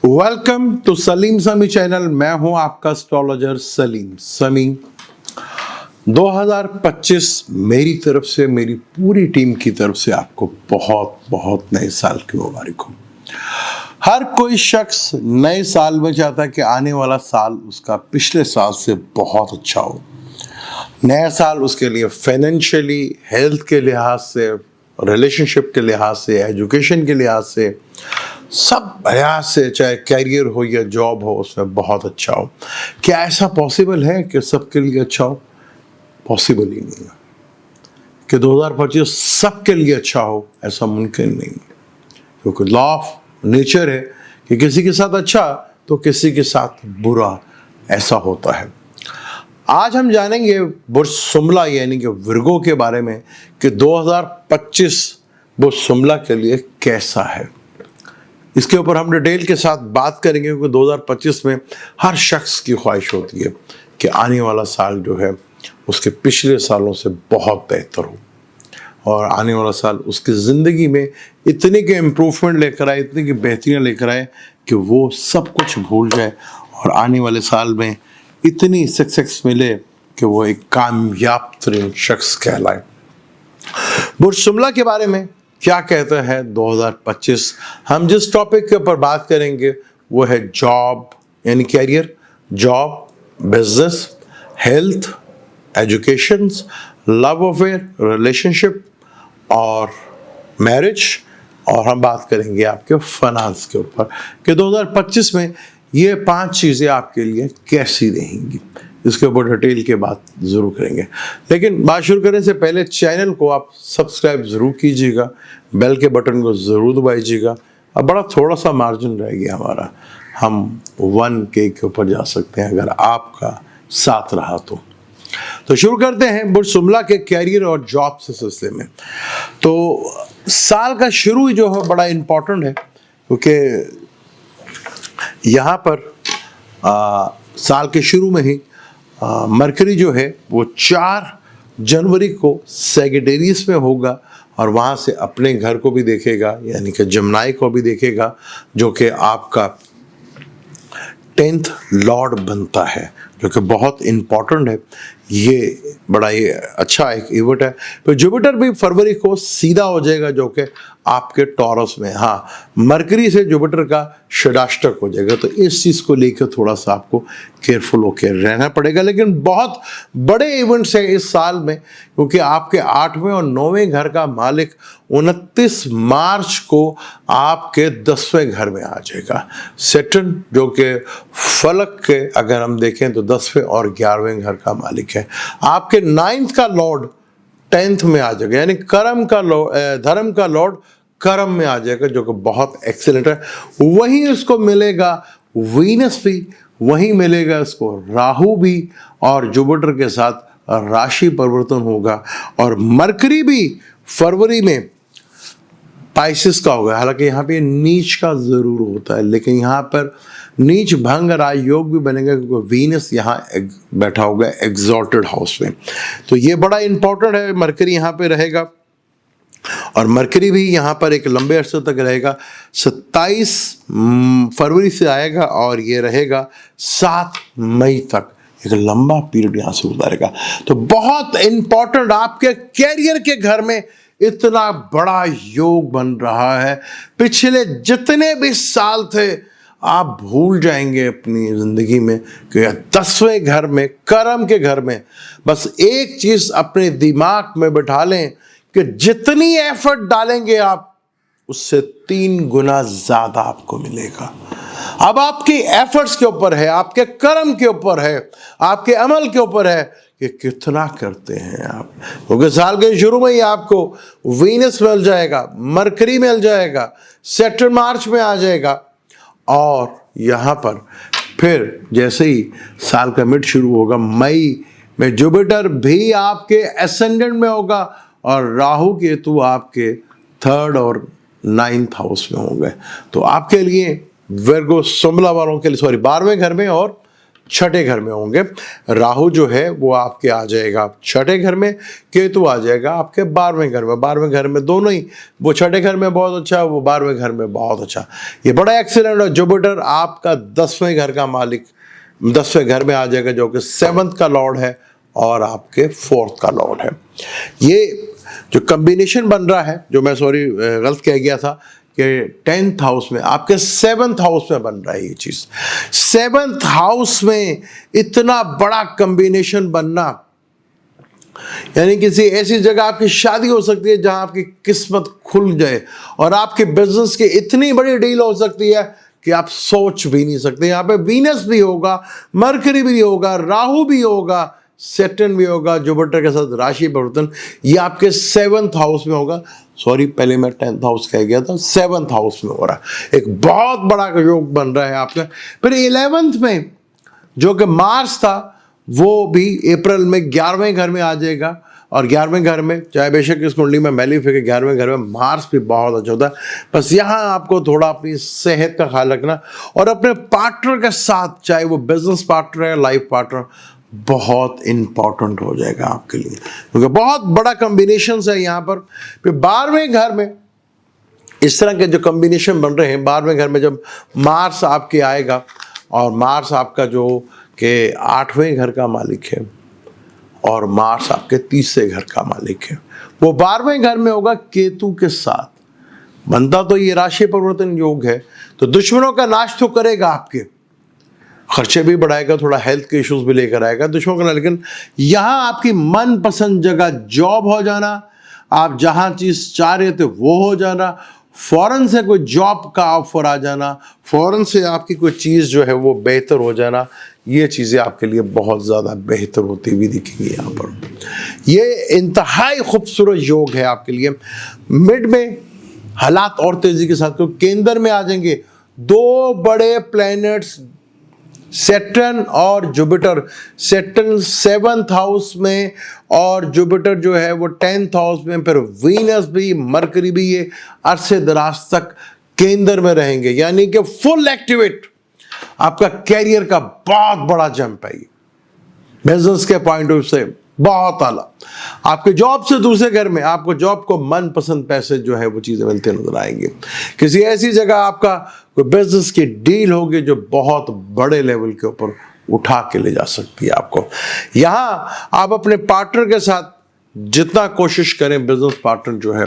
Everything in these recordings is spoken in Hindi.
वेलकम टू सलीम समी चैनल। मैं हूं आपका एस्ट्रोलॉजर सलीम समी। 2025 मेरी तरफ से, मेरी पूरी टीम की तरफ से आपको बहुत बहुत नए साल की मुबारक हो। हर कोई शख्स नए साल में चाहता है कि आने वाला साल उसका पिछले साल से बहुत अच्छा हो। नया साल उसके लिए फाइनेंशियली, हेल्थ के लिहाज से, रिलेशनशिप के लिहाज से, एजुकेशन के लिहाज से, सब लिहाज से, चाहे कैरियर हो या जॉब हो, उसमें बहुत अच्छा हो। क्या ऐसा पॉसिबल है कि सबके लिए अच्छा हो? पॉसिबल ही नहीं है कि 2025 सबके लिए अच्छा हो, ऐसा मुमकिन नहीं है, क्योंकि लॉ ऑफ नेचर है कि किसी के साथ अच्छा तो किसी के साथ बुरा, ऐसा होता है। आज हम जानेंगे बुर्ज शुमला यानी कि विर्गो के बारे में कि 2025 बुर्ज शुमला के लिए कैसा है। इसके ऊपर हम डिटेल के साथ बात करेंगे, क्योंकि 2025 में हर शख्स की ख्वाहिश होती है कि आने वाला साल जो है उसके पिछले सालों से बहुत बेहतर हो, और आने वाला साल उसकी ज़िंदगी में इतनी के इम्प्रूवमेंट लेकर आए, इतनी की बेहतरियाँ लेकर आए कि वो सब कुछ भूल जाए और आने वाले साल में इतनी सक्सेस मिले कि वो एक कामयाब तरीन शख्स कहलाए। बुर्ज शुमला के बारे में क्या कहता है 2025? हम जिस टॉपिक के ऊपर बात करेंगे वो है जॉब यानी career, job, business, health, education, love affair, relationship और मैरिज, और हम बात करेंगे आपके फाइनेंस के ऊपर कि 2025 में ये 5 चीज़ें आपके लिए कैसी रहेंगी। इसके ऊपर डिटेल के बात ज़रूर करेंगे, लेकिन बात शुरू करने से पहले चैनल को आप सब्सक्राइब ज़रूर कीजिएगा, बेल के बटन को ज़रूर दबाइएगा। अब बड़ा थोड़ा सा मार्जिन रह गया हमारा, हम 1K के ऊपर जा सकते हैं अगर आपका साथ रहा तो शुरू करते हैं बुर्ज शुमला के कैरियर और जॉब से सिलसिले में। तो साल का शुरू जो है बड़ा इम्पोर्टेंट है, क्योंकि यहाँ पर साल के शुरू में ही मरकरी जो है वो 4 जनवरी को सैजिटेरियस में होगा, और वहाँ से अपने घर को भी देखेगा, यानी कि जमनाई को भी देखेगा, जो कि आपका 10th लॉर्ड बनता है, जो कि बहुत इम्पॉर्टेंट है। ये बड़ा ही अच्छा एक इवेंट है। तो जुपिटर भी फरवरी को सीधा हो जाएगा, जो कि आपके टॉरस में, हाँ, मरकरी से जुपिटर का षडाष्टक हो जाएगा। तो इस चीज़ को लेकर थोड़ा सा आपको केयरफुल होकर रहना पड़ेगा, लेकिन बहुत बड़े इवेंट्स हैं इस साल में, क्योंकि आपके 8वें और 9वें घर का मालिक 29 मार्च को आपके 10वें घर में आ जाएगा। सैटर्न जो कि फलक के अगर हम देखें तो 10वें और 11वें घर का मालिक है। आपके 9th का लॉर्ड 10th में आ जाएगा, यानी कर्म का लॉर्ड, धर्म का लॉर्ड कर्म में आ जाएगा, जो कि बहुत एक्सीलेंट है। वहीं उसको मिलेगा वीनस भी, वहीं मिलेगा इसको राहु भी, और जुपिटर के साथ राशि परिवर्तन होगा। और मरकरी भी फरवरी में पाइसिस का होगा। हालांकि यहाँ पे नीच का जरूर होता है, लेकिन यहाँ पर नीच भंग राजयोग भी बनेगा, क्योंकि वीनस यहाँ बैठा होगा एग्जॉल्टेड हाउस में। तो ये बड़ा इंपॉर्टेंट है, मरकरी यहाँ पे रहेगा, और मरकरी भी यहाँ पर एक लंबे अरसे तक रहेगा। 27 फरवरी से आएगा और ये रहेगा 7 मई तक, एक लंबा पीरियड यहाँ से गुजारेगा। तो बहुत इंपॉर्टेंट, आपके कैरियर के घर में इतना बड़ा योग बन रहा है। पिछले जितने भी साल थे आप भूल जाएंगे अपनी जिंदगी में कि 10वें घर में, कर्म के घर में, बस एक चीज अपने दिमाग में बैठा लें कि जितनी एफर्ट डालेंगे आप, उससे 3 गुना ज्यादा आपको मिलेगा। अब आपकी एफर्ट्स के ऊपर है, आपके कर्म के ऊपर है, आपके अमल के ऊपर है कि कितना करते हैं आप। क्योंकि साल के शुरू में ही आपको वीनस मिल जाएगा, मरकरी मिल जाएगा, सैटर्न मार्च में आ जाएगा, और यहाँ पर फिर जैसे ही साल का मिड शुरू होगा, मई में जुपिटर भी आपके एसेंडेंट में होगा, और राहु केतु आपके 3rd और 9th हाउस में होंगे। तो आपके लिए विर्गो शुमला वालों के लिए, सॉरी, 12वें घर में और छठे घर में होंगे। राहु जो है वो आपके आ जाएगा छठे घर में, केतु आ जाएगा आपके 12वें घर में। 12वें घर में दोनों ही, वो छठे घर में बहुत अच्छा, वो 12वें घर में बहुत अच्छा, ये बड़ा एक्सीलेंट। और जुपिटर आपका 10वें घर का मालिक 10वें घर में आ जाएगा, जो कि 7th का लॉर्ड है और आपके 4th का लॉर्ड है। ये जो कॉम्बिनेशन बन रहा है, जो मैं सॉरी गलत कह गया था कि 10th हाउस में, आपके 7th हाउस में बन रहा है ये चीज। 7th हाउस में इतना बड़ा कॉम्बिनेशन बनना, यानी किसी ऐसी जगह आपकी शादी हो सकती है जहां आपकी किस्मत खुल जाए और आपके बिजनेस की इतनी बड़ी डील हो सकती है कि आप सोच भी नहीं सकते। यहाँ पे वीनस भी होगा, मरकरी भी होगा, राहु भी होगा, सैटर्न भी होगा, जुपिटर के साथ राशि परिवर्तन, ये आपके 7th हाउस में होगा। सॉरी, पहले मैं 10th हाउस कह गया था, 7th हाउस में हो रहा है। एक बहुत बड़ा योग बन रहा है आपका। फिर 11th में जो कि मार्स था, वो भी अप्रैल में 11वें घर में आ जाएगा। और 11वें घर में, चाहे बेशक इस कुंडली में मैलेफिक है, 11वें घर में मार्स भी बहुत अच्छा होता है। बस यहाँ आपको थोड़ा अपनी सेहत का ख्याल रखना और अपने पार्टनर के साथ, चाहे वो बिजनेस पार्टनर है, लाइफ पार्टनर, बहुत इंपॉर्टेंट हो जाएगा आपके लिए, क्योंकि बहुत बड़ा कॉम्बिनेशन है यहाँ पर। फिर 12वें घर में इस तरह के जो कॉम्बिनेशन बन रहे हैं, 12वें घर में जब मार्स आपके आएगा, और मार्स आपका जो कि 8वें घर का मालिक है और मार्स आपके 30वें घर का मालिक है, वो 12वें घर में होगा केतु के साथ। बनता तो ये राशि परिवर्तन योग है, तो दुश्मनों का नाश तो करेगा, आपके खर्चे भी बढ़ाएगा, थोड़ा हेल्थ के इश्यूज भी लेकर आएगा दुश्मनों का। लेकिन यहाँ आपकी मनपसंद जगह जॉब हो जाना, आप जहाँ चीज चाह रहे थे वो हो जाना, फौरन से कोई जॉब का ऑफर आ जाना, फौरन से आपकी कोई चीज जो है वो बेहतर हो जाना, ये चीजें आपके लिए बहुत ज्यादा बेहतर होती हुई दिखेंगी। यहाँ पर ये इंतहाई खूबसूरत योग है आपके लिए। मिड में हालात और तेजी के साथ, क्योंकि केंद्र में आ जाएंगे दो बड़े प्लैनेट्स, सैटर्न और जुपिटर। सैटर्न 7th हाउस में और जुपिटर जो है वो 10th हाउस में। फिर वीनस भी, मरकरी भी, ये अरसे दराज तक केंद्र में रहेंगे, यानी कि फुल एक्टिवेट आपका कैरियर का बहुत बड़ा जंप है। बिजनेस के पॉइंट ऑफ व्यू से बहुत आला। आपके जॉब से दूसरे घर में आपको जॉब को मनपसंद पैसे जो है वो चीजें मिलते नजर आएंगे। किसी ऐसी जगह आपका कोई बिजनेस की डील होगी जो बहुत बड़े लेवल के ऊपर उठा के ले जा सकती है आपको। यहां आप अपने पार्टनर के साथ जितना कोशिश करें, बिजनेस पार्टनर जो है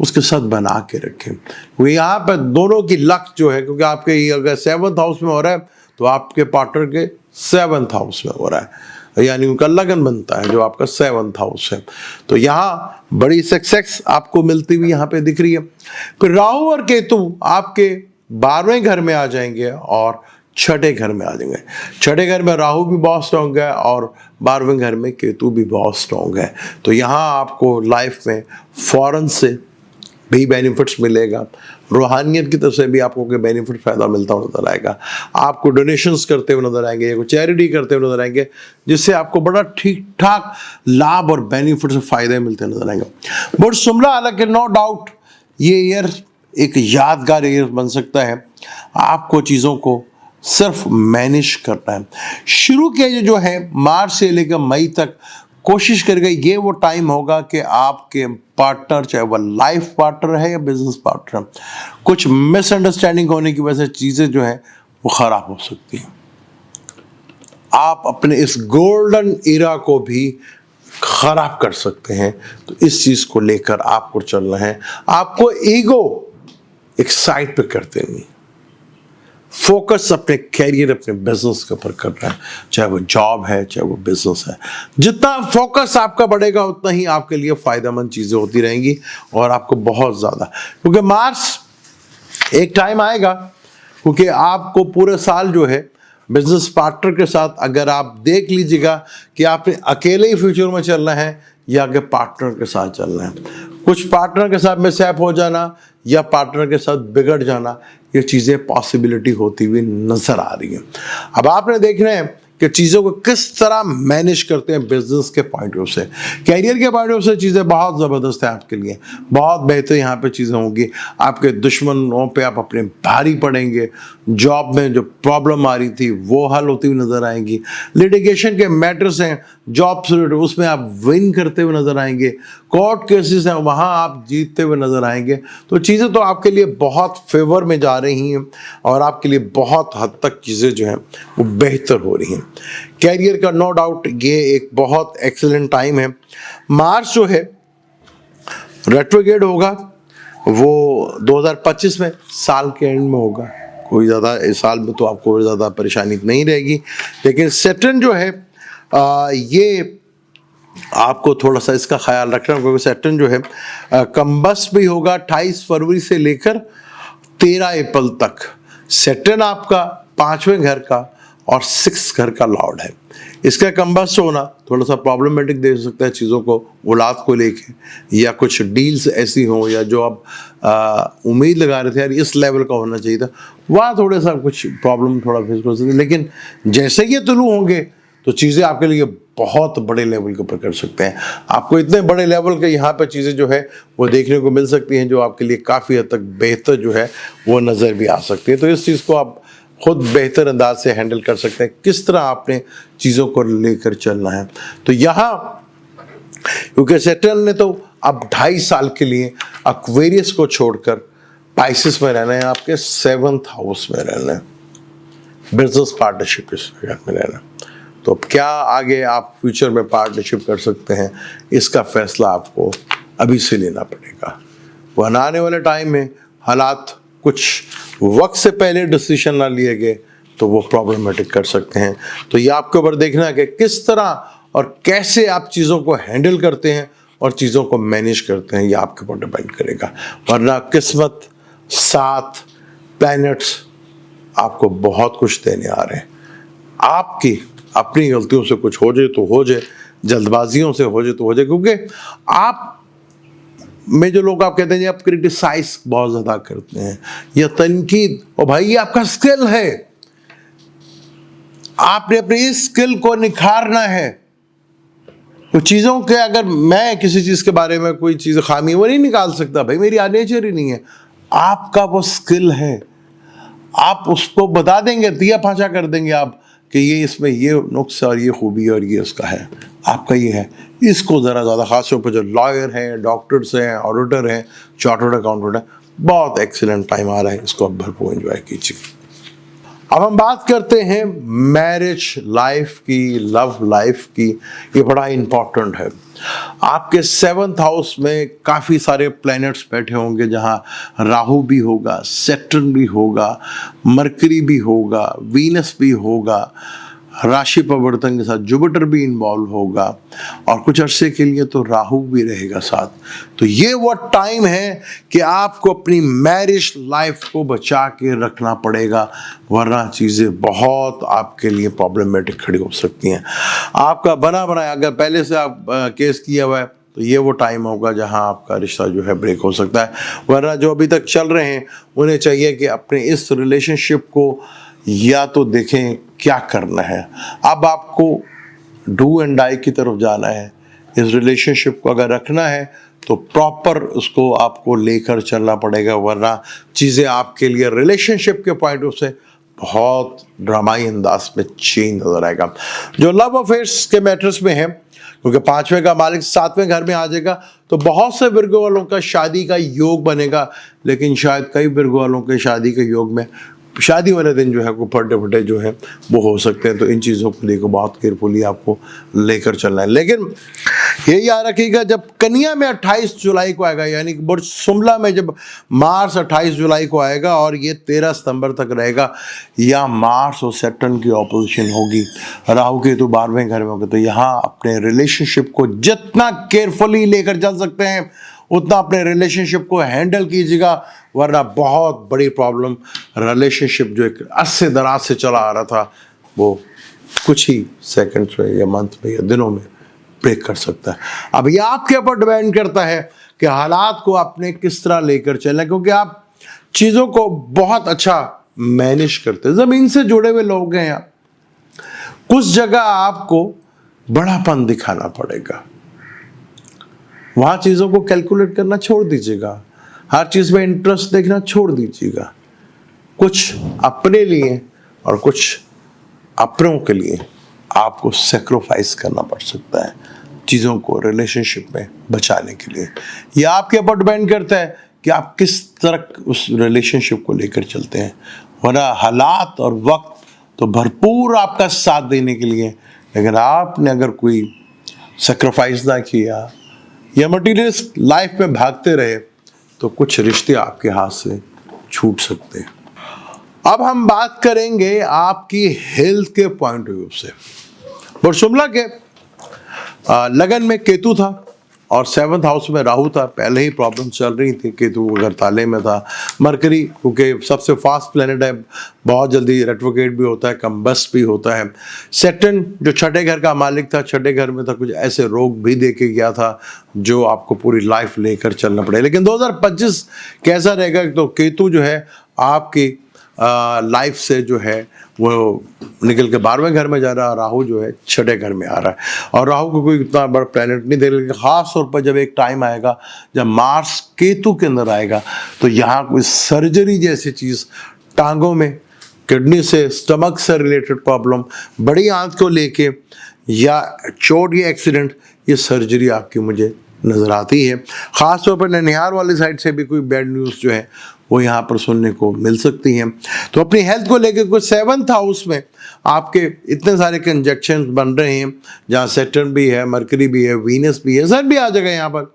उसके साथ बना के रखें। वो यहाँ पे दोनों की लक जो है, क्योंकि आपके अगर 7th हाउस में हो रहा है तो आपके पार्टनर के 7th हाउस में हो रहा है, यानी उनका लगन बनता है जो आपका 7th हाउस है। तो यहाँ बड़ी सक्सेस आपको मिलती हुई यहाँ पे दिख रही है। फिर राहु और केतु आपके 12वें घर में आ जाएंगे और छठे घर में आ जाएंगे। छठे घर में राहु भी बहुत स्ट्रॉन्ग है और 12वें घर में केतु भी बहुत स्ट्रॉन्ग है। तो यहाँ आपको लाइफ में फौरन से भी बेनिफिट्स मिलेगा, रूहानियत की तरफ से भी आपको कोई बेनिफिट फायदा मिलता हुआ नजर आएगा। आपको डोनेशंस करते हुए नजर आएंगे, या कोई चैरिटी करते हुए नजर आएंगे, जिससे आपको बड़ा ठीक ठाक लाभ और बेनिफिट से फायदे मिलते नजर आएंगे। बट सुमरा, हालांकि नो डाउट ये ईयर एक यादगार ईयर बन सकता है। आपको चीज़ों को सिर्फ मैनेज करना है। शुरू के जो है मार्च से लेकर मई तक कोशिश करेगा, ये वो टाइम होगा कि आपके पार्टनर, चाहे वो लाइफ पार्टनर है या बिजनेस पार्टनर, कुछ मिसअंडरस्टैंडिंग होने की वजह से चीज़ें जो है वो खराब हो सकती हैं। आप अपने इस गोल्डन इरा को भी खराब कर सकते हैं। तो इस चीज़ को लेकर आपको चलना है। आपको ईगो एक साइड पे करते नहीं, फोकस अपने कैरियर, अपने बिजनेस के ऊपर करना है, चाहे वो जॉब है चाहे वो बिजनेस है। जितना फोकस आपका बढ़ेगा उतना ही आपके लिए फायदेमंद चीजें होती रहेंगी और आपको बहुत ज्यादा, क्योंकि मार्च एक टाइम आएगा, क्योंकि आपको पूरे साल जो है बिजनेस पार्टनर के साथ, अगर आप देख लीजिएगा कि आपने अकेले ही फ्यूचर में चलना है या आगे पार्टनर के साथ चलना है। कुछ पार्टनर के साथ मिसहैप हो जाना या पार्टनर के साथ बिगड़ जाना, ये चीज़ें पॉसिबिलिटी होती हुई नजर आ रही है। अब आपने देखना है कि चीज़ों को किस तरह मैनेज करते हैं बिजनेस के पॉइंट ऑफ से। कैरियर के पॉइंट ऑफ से चीज़ें बहुत ज़बरदस्त हैं आपके लिए, बहुत बेहतर यहाँ पे चीज़ें होंगी। आपके दुश्मनों पे आप अपने भारी पड़ेंगे, जॉब में जो प्रॉब्लम आ रही थी वो हल होती हुई नज़र आएंगी, लिटिगेशन के मैटर्स हैं जॉब से रिलेटेड उसमें आप विन करते हुए नज़र आएंगे, कोर्ट केसेस हैं वहाँ आप जीतते हुए नज़र आएंगे। तो चीज़ें तो आपके लिए बहुत फेवर में जा रही हैं और आपके लिए बहुत हद तक चीज़ें जो हैं वो बेहतर हो रही हैं। कैरियर का नो डाउट ये एक बहुत एक्सीलेंट टाइम है। मार्च जो है रेट्रोग्रेड होगा, वो 2025 में साल के एंड में होगा। कोई ज़्यादा इस साल में तो आपको ज़्यादा परेशानी नहीं रहेगी, लेकिन सैटर्न जो है ये आपको थोड़ा सा इसका ख्याल रखना होगा, क्योंकि सैटर्न जो है कम्बस भी होगा 28 फरवरी से लेकर 13 अप्रैल तक। सैटर्न आपका 5वें घर का और 6 घर का लॉर्ड है। इसका कम्बस होना थोड़ा सा प्रॉब्लमेटिक दे सकता है चीज़ों को, औलाद को लेके, या कुछ डील्स ऐसी हों या जो आप उम्मीद लगा रहे थे यार इस लेवल का होना चाहिए था, वहाँ थोड़ा सा कुछ प्रॉब्लम थोड़ा फेस कर सकते हैं। लेकिन जैसे ये तुलू होंगे तो चीज़ें आपके लिए बहुत बड़े लेवल के ऊपर कर सकते हैं। आपको इतने बड़े लेवल के यहाँ पर चीज़ें जो है वो देखने को मिल सकती हैं जो आपके लिए काफ़ी हद तक बेहतर जो है वो नज़र भी आ सकती है। तो इस चीज़ को आप खुद बेहतर अंदाज से हैंडल कर सकते हैं, किस तरह आपने चीज़ों को लेकर चलना है। तो यहाँ क्योंकि सैटर्न ने तो अब 2.5 साल के लिए एक्वेरियस को छोड़कर पाइसेस में रहना है, आपके 7th हाउस में रहना है, बिजनेस पार्टनरशिप में रहना। तो अब क्या आगे आप फ्यूचर में पार्टनरशिप कर सकते हैं, इसका फैसला आपको अभी से लेना पड़ेगा, वरना आने वाले टाइम में हालात कुछ वक्त से पहले डिसीजन ना लिए गए तो वो प्रॉब्लमेटिक कर सकते हैं। तो ये आपके ऊपर देखना है कि किस तरह और कैसे आप चीज़ों को हैंडल करते हैं और चीज़ों को मैनेज करते हैं, ये आपके ऊपर डिपेंड करेगा। वरना किस्मत, साथ, प्लैनेट्स आपको बहुत कुछ देने आ रहे हैं। आपकी अपनी गलतियों से कुछ हो जाए तो हो जाए, जल्दबाजियों से हो जाए तो हो जाए, क्योंकि आप में जो लोग आप कहते हैं आप क्रिटिसाइज बहुत ज़्यादा करते हैं या तनकीद, और भाई ये आपका स्किल है, आपने अपनी इस स्किल को निखारना है। तो चीज़ों के अगर मैं किसी चीज़ के बारे में कोई चीज़ खामी वो नहीं निकाल सकता, भाई मेरी नेचर ही नहीं है। आपका वो स्किल है, आप उसको बता देंगे, दिया फांचा कर देंगे आप कि ये इसमें ये नुक्स और ये खूबी और ये उसका है, आपका ये है। इसको ज़रा ज़्यादा खास तौर पर जो लॉयर हैं, डॉक्टर्स हैं, ऑडिटर हैं, चार्टर्ड अकाउंटेंट हैं, बहुत एक्सीलेंट टाइम आ रहा है, इसको आप भरपूर एंजॉय कीजिए। अब हम बात करते हैं मैरिज लाइफ की, लव लाइफ की। ये बड़ा इम्पोर्टेंट है। आपके 7th हाउस में काफ़ी सारे प्लैनेट्स बैठे होंगे, जहाँ राहु भी होगा, सैटर्न भी होगा, मरकरी भी होगा, वीनस भी होगा, राशि परिवर्तन के साथ जुपिटर भी इन्वॉल्व होगा, और कुछ अरसे के लिए तो राहु भी रहेगा साथ। तो ये वो टाइम है कि आपको अपनी मैरिज लाइफ को बचा के रखना पड़ेगा, वरना चीज़ें बहुत आपके लिए प्रॉब्लमेटिक खड़ी हो सकती हैं। आपका बना बनाया अगर पहले से आप केस किया हुआ है तो ये वो टाइम होगा जहां आपका रिश्ता जो है ब्रेक हो सकता है। वरना जो अभी तक चल रहे हैं उन्हें चाहिए कि अपने इस रिलेशनशिप को या तो देखें क्या करना है। अब आपको डू एंड डाई की तरफ जाना है। इस रिलेशनशिप को अगर रखना है तो प्रॉपर उसको आपको लेकर चलना पड़ेगा, वरना चीज़ें आपके लिए रिलेशनशिप के पॉइंट ऑफ से बहुत ड्रामाई अंदाज में चेंज नजर आएगा। जो लव अफेयर्स के मैटर्स में है, क्योंकि 5वें का मालिक 7वें घर में आ जाएगा, तो बहुत से वर्गों वालों का शादी का योग बनेगा, लेकिन शायद कई वर्गों वालों के शादी के योग में शादी वाले दिन जो है को फटे फटे जो है वो हो सकते हैं। तो इन चीज़ों को लेकर बहुत केयरफुली आपको लेकर चलना है। लेकिन ये याद रखिएगा, जब कन्या में 28 जुलाई को आएगा, यानी कि बुर्ज शुमला में जब मार्स 28 जुलाई को आएगा और ये 13 सितंबर तक रहेगा, या मार्स और सैटर्न की ऑपोजिशन होगी, राहु के तो 12वें घर में होगा, तो यहाँ अपने रिलेशनशिप को जितना केयरफुली लेकर चल सकते हैं उतना अपने रिलेशनशिप को हैंडल कीजिएगा, वरना बहुत बड़ी प्रॉब्लम, रिलेशनशिप जो एक अस्से दराज से चला आ रहा था वो कुछ ही सेकंड्स में या मंथ में या दिनों में ब्रेक कर सकता है। अब ये आपके ऊपर डिपेंड करता है कि हालात को आपने किस तरह लेकर चलना, क्योंकि आप चीज़ों को बहुत अच्छा मैनेज करते हैं, ज़मीन से जुड़े हुए लोग हैं आप, कुछ जगह आपको बड़ापन दिखाना पड़ेगा, वहां चीजों को कैलकुलेट करना छोड़ दीजिएगा, हर चीज में इंटरेस्ट देखना छोड़ दीजिएगा। कुछ अपने लिए और कुछ अपनों के लिए आपको सेक्रीफाइस करना पड़ सकता है चीज़ों को रिलेशनशिप में बचाने के लिए। यह आपके ऊपर डिपेंड करता है कि आप किस तरह उस रिलेशनशिप को लेकर चलते हैं। वरना हालात और वक्त तो भरपूर आपका साथ देने के लिए, लेकिन आपने अगर कोई सेक्रीफाइस ना किया या मटीरियलिस्ट लाइफ में भागते रहे तो कुछ रिश्ते आपके हाथ से छूट सकते हैं। अब हम बात करेंगे आपकी हेल्थ के पॉइंट ऑफ व्यू से। वृषभ के लगन में केतु था और 7th हाउस में राहु था। पहले ही प्रॉब्लम चल रही थी, केतु अगर ताले में था। मरकरी क्योंकि सबसे फास्ट प्लेनेट है, बहुत जल्दी रेट्रोग्रेड भी होता है, कम्बस्ट भी होता है। सैटर्न जो छठे घर का मालिक था, छठे घर में था, कुछ ऐसे रोग भी दे के गया था जो आपको पूरी लाइफ लेकर चलना पड़ेगा। लेकिन 2025 कैसा रहेगा? तो केतु जो है आपकी लाइफ से जो है वो निकल के 12वें घर में जा रहा है, राहु जो है छठे घर में आ रहा है। और राहु को कोई इतना बड़ा प्लैनेट नहीं दे रहा, लेकिन खास तौर पर जब एक टाइम आएगा जब मार्स केतु के अंदर आएगा तो यहाँ कोई सर्जरी जैसी चीज़, टांगों में, किडनी से, स्टमक से रिलेटेड प्रॉब्लम, बड़ी आंत को लेके या चोट या एक्सीडेंट, ये सर्जरी आपकी मुझे नज़र आती है। ख़ास तौर पर ननिहाल वाली साइड से भी कोई बैड न्यूज़ जो है वो यहाँ पर सुनने को मिल सकती हैं। तो अपनी हेल्थ को लेकर कुछ 7th हाउस में आपके इतने सारे कंजक्शन बन रहे हैं, जहाँ सैटर्न भी है, मरकरी भी है, वीनस भी है, सन भी आ जाएगा यहाँ पर।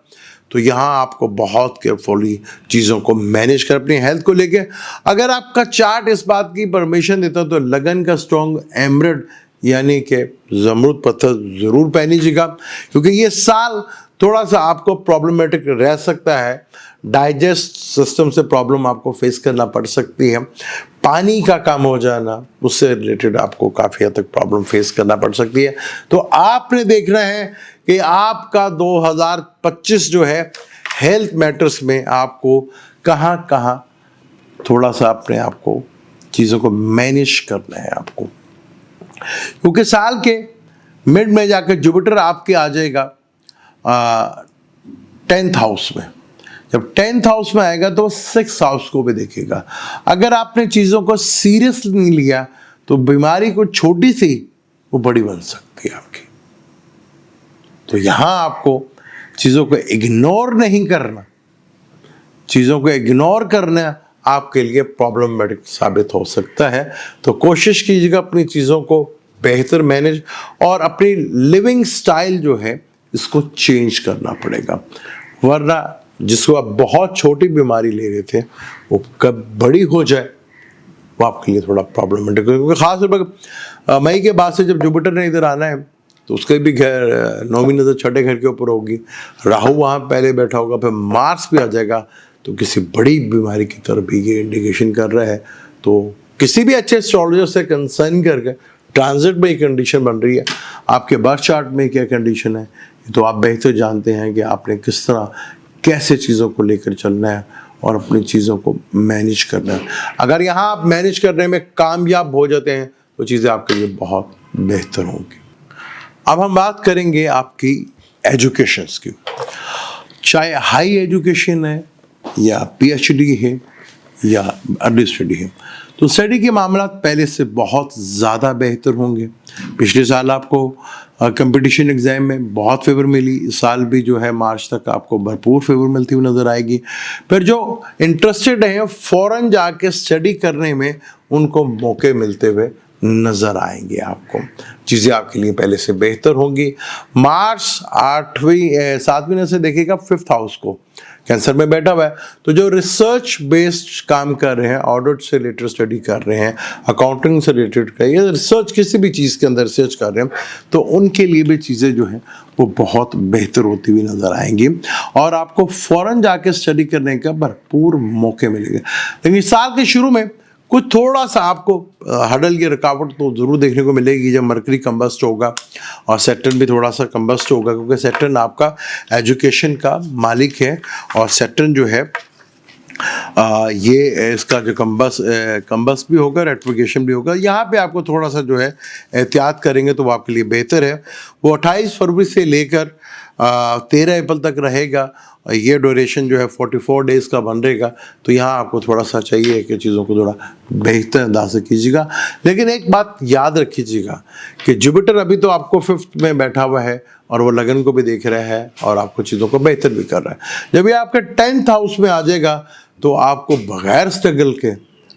तो यहाँ आपको बहुत केयरफुली चीज़ों को मैनेज कर अपनी हेल्थ को लेके। अगर आपका चार्ट इस बात की परमिशन देता तो लगन का स्ट्रॉन्ग एमरल्ड यानी कि जमरूद पत्थर ज़रूर पहनीजिएगा, क्योंकि ये साल थोड़ा सा आपको प्रॉब्लमेटिक रह सकता है। डाइजेस्ट सिस्टम से प्रॉब्लम आपको फेस करना पड़ सकती है। पानी का कम हो जाना, उससे रिलेटेड आपको काफ़ी हद तक प्रॉब्लम फेस करना पड़ सकती है। तो आपने देखना है कि आपका 2025 जो है हेल्थ मैटर्स में आपको कहाँ कहाँ थोड़ा सा अपने आप को चीज़ों को मैनेज करना है आपको, क्योंकि साल के मिड में जाकर जुपिटर आपके आ जाएगा 10th हाउस में। जब 10th हाउस में आएगा तो 6th हाउस को भी देखेगा। अगर आपने चीज़ों को सीरियस नहीं लिया तो बीमारी को छोटी सी वो बड़ी बन सकती है आपकी। तो यहाँ आपको चीज़ों को इग्नोर नहीं करना, चीज़ों को इग्नोर करना आपके लिए प्रॉब्लमेटिक साबित हो सकता है। तो कोशिश कीजिएगा अपनी चीज़ों को बेहतर मैनेज, और अपनी लिविंग स्टाइल जो है इसको चेंज करना पड़ेगा। वरना जिसको आप बहुत छोटी बीमारी ले रहे थे वो कब बड़ी हो जाए वो आपके लिए थोड़ा प्रॉब्लमेटिक है। क्योंकि खास तौर पर मई के बाद से जब जुपिटर ने इधर आना है तो उसके भी घर 9वीं नज़र छठे घर के ऊपर होगी, राहु वहाँ पहले बैठा होगा, फिर मार्स भी आ जाएगा। तो किसी बड़ी बीमारी की तरफ भी ये इंडिकेशन कर रहा है। तो किसी भी अच्छे एस्ट्रोलॉजर से कंसर्न करके ट्रांजिट में ये कंडीशन बन रही है, आपके बर्थ चार्ट में क्या कंडीशन है, तो आप बेहतर जानते हैं कि आपने किस तरह कैसे चीज़ों को लेकर चलना है और अपनी चीज़ों को मैनेज करना है। अगर यहाँ आप मैनेज करने में कामयाब हो जाते हैं तो चीज़ें आपके लिए बहुत बेहतर होंगी। अब हम बात करेंगे आपकी एजुकेशंस की, चाहे हाई एजुकेशन है या पीएचडी है या अर्ली स्टडी है। तो स्टडी के मामला पहले से बहुत ज़्यादा बेहतर होंगे। पिछले साल आपको कंपटीशन एग्ज़ाम में बहुत फेवर मिली, इस साल भी जो है मार्च तक आपको भरपूर फेवर मिलती हुई नज़र आएगी। फिर जो इंटरेस्टेड हैं फ़ौरन जाके स्टडी करने में उनको मौके मिलते हुए नज़र आएंगे। आपको चीज़ें आपके लिए पहले से बेहतर होंगी। मार्च 7वीं से देखिएगा 5th हाउस को, कैंसर में बैठा हुआ है। तो जो रिसर्च बेस्ड काम कर रहे हैं, ऑडिट से रिलेटेड स्टडी कर रहे हैं, अकाउंटिंग से रिलेटेड कर रहे हैं, रिसर्च किसी भी चीज़ के अंदर रिसर्च कर रहे हैं, तो उनके लिए भी चीज़ें जो हैं वो बहुत बेहतर होती हुई नज़र आएंगी और आपको फ़ौरन जाके स्टडी करने का भरपूर मौके मिलेंगे। लेकिन इस साल के शुरू में कुछ थोड़ा सा आपको हडल की रुकावट तो ज़रूर देखने को मिलेगी जब मरकरी कंबस्ट होगा और सैटर्न भी थोड़ा सा कंबस्ट होगा, क्योंकि सैटर्न आपका एजुकेशन का मालिक है और सैटर्न जो है ये इसका जो कंबस भी होगा, रेट्रोगेशन भी होगा। यहाँ पे आपको थोड़ा सा जो है एहतियात करेंगे तो वो आपके लिए बेहतर है। वो 28 फरवरी से लेकर 13 अप्रैल तक रहेगा। ये ड्यूरेशन जो है 44 डेज़ का बन रहेगा। तो यहाँ आपको थोड़ा सा चाहिए कि चीज़ों को थोड़ा बेहतर अंदाज से कीजिएगा। लेकिन एक बात याद रखिएगा कि जुपिटर अभी तो आपको 5th में बैठा हुआ है और वो लगन को भी देख रहा है और आपको चीज़ों को बेहतर भी कर रहा है। जब ये आपके 10th हाउस में आ जाएगा तो आपको बगैर स्ट्रगल के,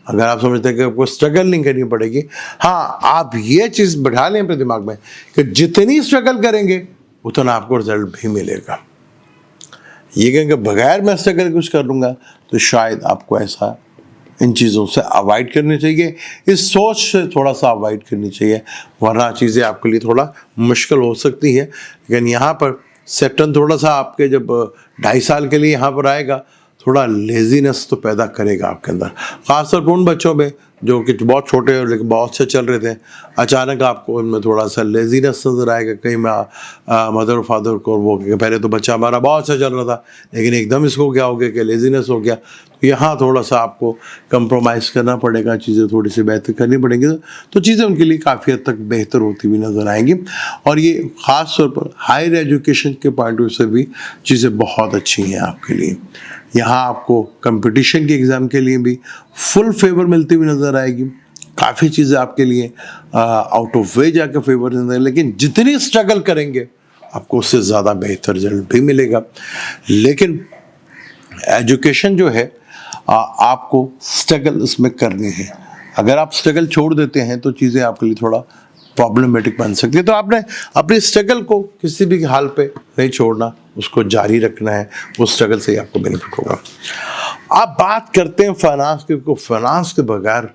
अगर आप समझते हैं कि आपको स्ट्रगल नहीं करनी पड़ेगी, हाँ, आप ये चीज़ बैठा लें अपने दिमाग में कि जितनी स्ट्रगल करेंगे उतना आपको रिजल्ट भी मिलेगा। ये कहेंगे बगैर मैं स्ट्रगल कुछ कर लूँगा, तो शायद आपको ऐसा इन चीज़ों से अवॉइड करनी चाहिए, इस सोच से थोड़ा सा अवॉइड करनी चाहिए, वरना चीज़ें आपके लिए थोड़ा मुश्किल हो सकती है। लेकिन यहाँ पर सैटर्न थोड़ा सा आपके जब 2.5 साल के लिए यहाँ पर आएगा, थोड़ा लेजीनेस तो पैदा करेगा आपके अंदर, ख़ासतौर पर उन बच्चों में जो कि बहुत छोटे और लेकिन बहुत से चल रहे थे। अचानक आपको उनमें थोड़ा सा लेजीनेस नज़र आएगा। कहीं मैं मदर और फादर को वो कि पहले तो बच्चा हमारा बहुत अच्छा चल रहा था लेकिन एकदम इसको क्या हो गया कि लेजीनेस हो गया। तो यहाँ थोड़ा सा आपको कंप्रोमाइज़ करना पड़ेगा, चीज़ें थोड़ी सी बेहतर करनी पड़ेंगी, तो चीज़ें उनके लिए काफ़ी हद तक बेहतर होती हुई नज़र आएंगी। और ये ख़ास तौर पर हायर एजुकेशन के पॉइंट ऑफ व्यू से भी चीज़ें बहुत अच्छी हैं आपके लिए। यहाँ आपको कंपटीशन के एग्ज़ाम के लिए भी फुल फेवर मिलती हुई नज़र आएगी। काफ़ी चीज़ें आपके लिए आउट ऑफ वे जाकर फेवर नजर, लेकिन जितनी स्ट्रगल करेंगे आपको उससे ज़्यादा बेहतर रिजल्ट भी मिलेगा। लेकिन एजुकेशन जो है आपको स्ट्रगल इसमें करनी है। अगर आप स्ट्रगल छोड़ देते हैं तो चीज़ें आपके लिए थोड़ा प्रॉब्लमेटिक बन सकती है। तो आपने अपनी स्ट्रगल को किसी भी हाल पे नहीं छोड़ना, उसको जारी रखना है। वो स्ट्रगल से ही आपको बेनिफिट होगा। आप बात करते हैं फाइनेंस की, को फाइनेंस के बगैर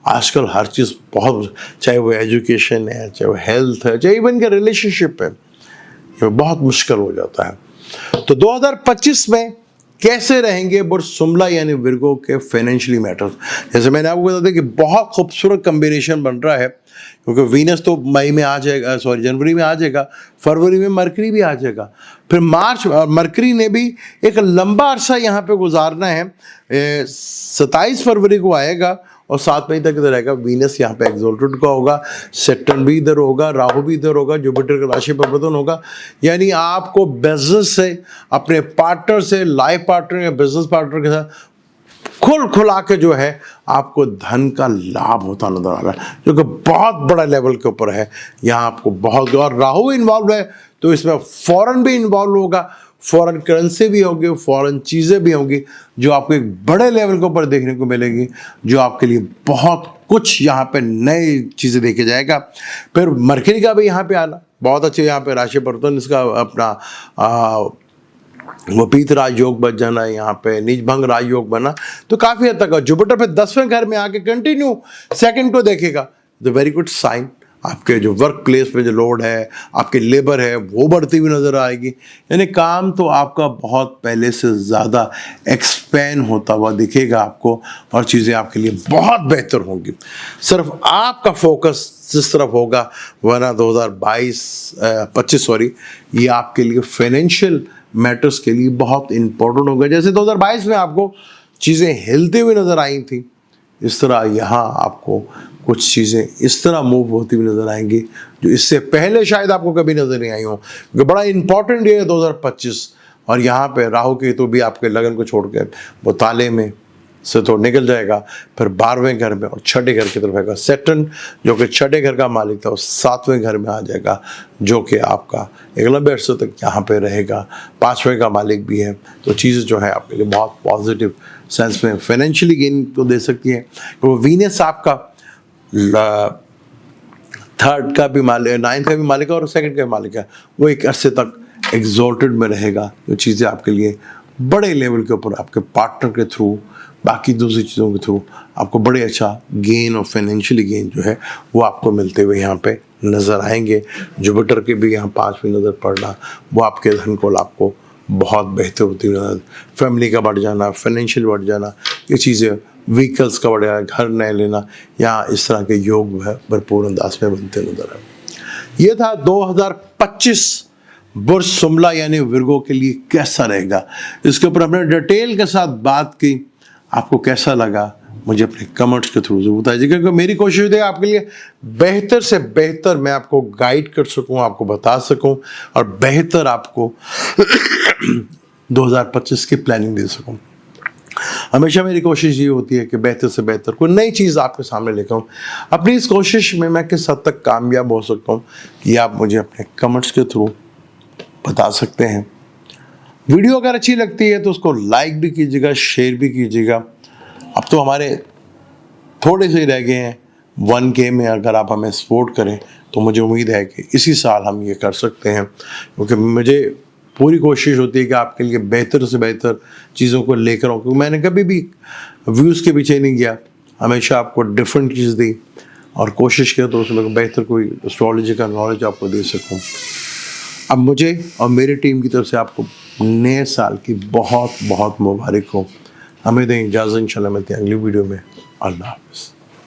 आजकल हर चीज़ बहुत, चाहे वो एजुकेशन है, चाहे वो हेल्थ है, चाहे इवन का रिलेशनशिप है, ये बहुत मुश्किल हो जाता है। तो 2025 में कैसे रहेंगे बुर्ज शुमला यानी विर्गो के फाइनेंशियली मैटर्स। जैसे मैंने आपको बता दिया कि बहुत खूबसूरत कम्बिनेशन बन रहा है, क्योंकि वीनस तो मई में आ जाएगा, जनवरी में आ जाएगा, फरवरी में मरकरी भी आ जाएगा, फिर मार्च मरकरी ने भी एक लंबा अरसा यहाँ पे गुजारना है। 27 फरवरी को आएगा और 7 मई तक इधर रहेगा। वीनस यहाँ पे एक्सोल्टेड का होगा, सैटर्न भी इधर होगा, राहु भी इधर होगा, जुपिटर का राशि परिवर्तन होगा। यानी आपको बिजनेस से, अपने पार्टनर से, लाइफ पार्टनर या बिजनेस पार्टनर के साथ खुला के जो है आपको धन का लाभ होता नजर आ रहा है, जो कि बहुत बड़ा लेवल के ऊपर है। यहाँ आपको बहुत, और राहु इन्वॉल्व है तो इसमें फॉरेन भी इन्वॉल्व होगा, फॉरेन करेंसी भी होगी, फॉरेन चीज़ें भी होंगी जो आपको एक बड़े लेवल के ऊपर देखने को मिलेगी, जो आपके लिए बहुत कुछ यहाँ पे नई चीज़ें देखे जाएगा। फिर मरकरी का भी यहाँ पे आना बहुत अच्छे, यहाँ पे राशि परिवर्तन इसका अपना वपीत राजयोग बच जाना, यहाँ पे नीच भंग राजयोग बना, तो काफ़ी हद तक। जुपिटर पे 10वें घर में आके कंटिन्यू सेकंड को देखेगा, द वेरी गुड साइन। आपके जो वर्क प्लेस में जो लोड है, आपके लेबर है, वो बढ़ती हुई नज़र आएगी। यानी काम तो आपका बहुत पहले से ज़्यादा एक्सपेंड होता हुआ दिखेगा आपको, और चीज़ें आपके लिए बहुत बेहतर होंगी। सिर्फ आपका फोकस जिस तरफ होगा, वरना 2025 सॉरी, ये आपके लिए फाइनेंशियल मैटर्स के लिए बहुत इंपॉर्टेंट होगा। जैसे 2022 में आपको चीज़ें हिलती हुई नज़र आई थी, इस तरह यहाँ आपको कुछ चीज़ें इस तरह मूव होती हुई नज़र आएंगी जो इससे पहले शायद आपको कभी नज़र नहीं आई हो। क्योंकि बड़ा इंपॉर्टेंट ये है 2025। और यहाँ पे राहु केतु भी आपके लगन को छोड़कर वो ताले में से तो निकल जाएगा, फिर 12वें घर में और 6ठे घर की तरफ आएगा। सैटर्न जो कि 6ठे घर का मालिक था वो 7वें घर में आ जाएगा, जो कि आपका एक लंबे अरसे तक यहाँ पे रहेगा, 5वें का मालिक भी है। तो चीज़ें जो है आपके लिए बहुत पॉजिटिव सेंस में फाइनेंशियली गेन को दे सकती है। तो वीनस आपका 3rd का भी मालिक, 9th का भी मालिक है और 2nd का भी मालिक है, वो एक अरसे तक एग्जॉल्टेड में रहेगा। जो चीज़ें आपके लिए बड़े लेवल के ऊपर आपके पार्टनर के थ्रू, बाकी दूसरी चीज़ों के थ्रू आपको बड़े अच्छा गेन और फाइनेंशियली गेन जो है वो आपको मिलते हुए यहाँ पे नज़र आएंगे। जुपिटर के भी यहाँ 5वीं नज़र पड़ना, वो आपके धन को आपको बहुत बेहतर होती हुई नजर, फैमिली का बढ़ जाना, फाइनेंशियल बढ़ जाना, ये चीज़ें, व्हीकल्स का बढ़ जाना, घर नए लेना, यहाँ इस तरह के योग है भरपूर अंदाज में बनते नजर आए। ये था 2025 बुर्ज शुमला यानी विर्गो के लिए कैसा रहेगा। इसके ऊपर हमने डिटेल के साथ बात की। आपको कैसा लगा मुझे अपने कमेंट्स के थ्रू जरूर बताइए, क्योंकि मेरी कोशिश होती है आपके लिए बेहतर से बेहतर मैं आपको गाइड कर सकूं, आपको बता सकूं और बेहतर आपको 2025 की प्लानिंग दे सकूं। हमेशा मेरी कोशिश ये होती है कि बेहतर से बेहतर कोई नई चीज़ आपके सामने लेकर आऊँ। अपनी इस कोशिश में मैं किस हद तक कामयाब हो सकता हूँ ये आप मुझे अपने कमेंट्स के थ्रू बता सकते हैं। वीडियो अगर अच्छी लगती है तो उसको लाइक भी कीजिएगा, शेयर भी कीजिएगा। अब तो हमारे थोड़े से रह गए हैं 1K में, अगर आप हमें सपोर्ट करें तो मुझे उम्मीद है कि इसी साल हम ये कर सकते हैं, क्योंकि मुझे पूरी कोशिश होती है कि आपके लिए बेहतर से बेहतर चीज़ों को लेकर आऊँ, क्योंकि मैंने कभी भी व्यूज़ के पीछे नहीं गया, हमेशा आपको डिफरेंट चीज़ दी और कोशिश किया तो उसमें बेहतर कोई एस्ट्रोलॉजी का नॉलेज आपको दे सकूँ। अब मुझे और मेरी टीम की तरफ से आपको नए साल की बहुत बहुत मुबारक हो। हमें दें इजाज़त, इंशाल्लाह मिलते हैं अगली वीडियो में। अल्लाह हाफ़िज़।